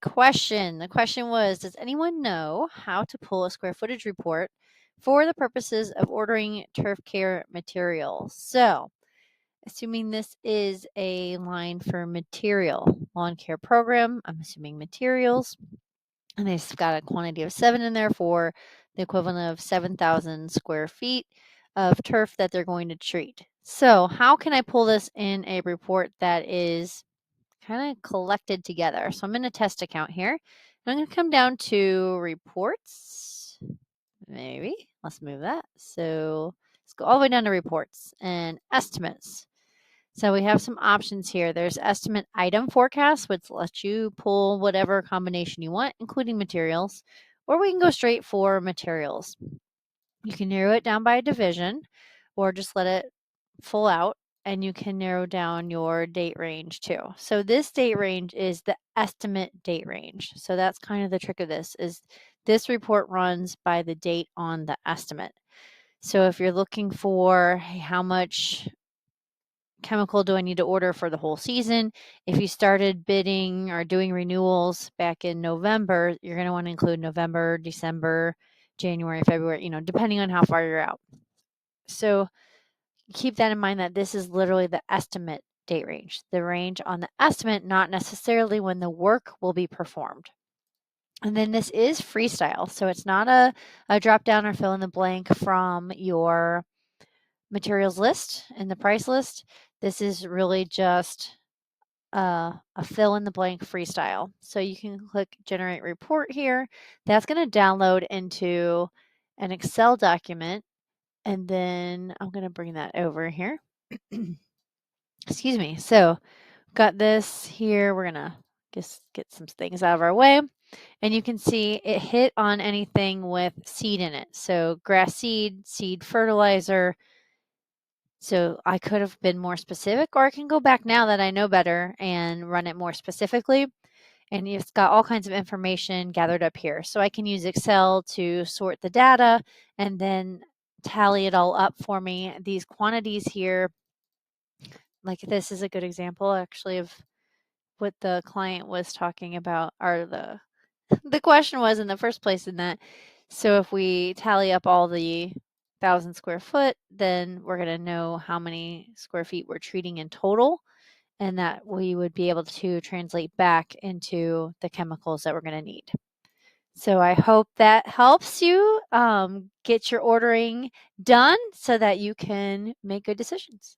question. The question was, does anyone know how to pull a square footage report for the purposes of ordering turf care material? So, assuming this is a line for material, lawn care program, I'm assuming materials, and they've got a quantity of 7 in there for the equivalent of 7,000 square feet of turf that they're going to treat. So, how can I pull this in a report that is kind of collected together? So I'm in a test account here. And I'm going to come down to reports. Maybe. Let's move that. So let's go all the way down to reports and estimates. So we have some options here. There's estimate item forecast, which lets you pull whatever combination you want, including materials, or we can go straight for materials. You can narrow it down by division or just let it full out, and you can narrow down your date range too. So this date range is the estimate date range. So that's kind of the trick of this is this report runs by the date on the estimate. So if you're looking for, hey, how much chemical do I need to order for the whole season? If you started bidding or doing renewals back in November, you're going to want to include November, December, January, February, depending on how far you're out. So keep that in mind that this is literally the estimate date range, the range on the estimate, not necessarily when the work will be performed. And then this is freestyle. So it's not a drop down or fill in the blank from your materials list and the price list. This is really just a fill in the blank freestyle. So you can click generate report here. That's going to download into an Excel document. And then I'm going to bring that over here. Excuse me. So got this here. We're going to just get some things out of our way. And you can see it hit on anything with seed in it. So grass seed fertilizer. So I could have been more specific, or I can go back now that I know better and run it more specifically. And it's got all kinds of information gathered up here. So I can use Excel to sort the data and then tally it all up for me. These quantities here, like this is a good example actually of what the client was talking about, or the question was in the first place in that. So if we tally up all the 1,000 square foot, then we're going to know how many square feet we're treating in total, and that we would be able to translate back into the chemicals that we're going to need. So I hope that helps you get your ordering done so that you can make good decisions.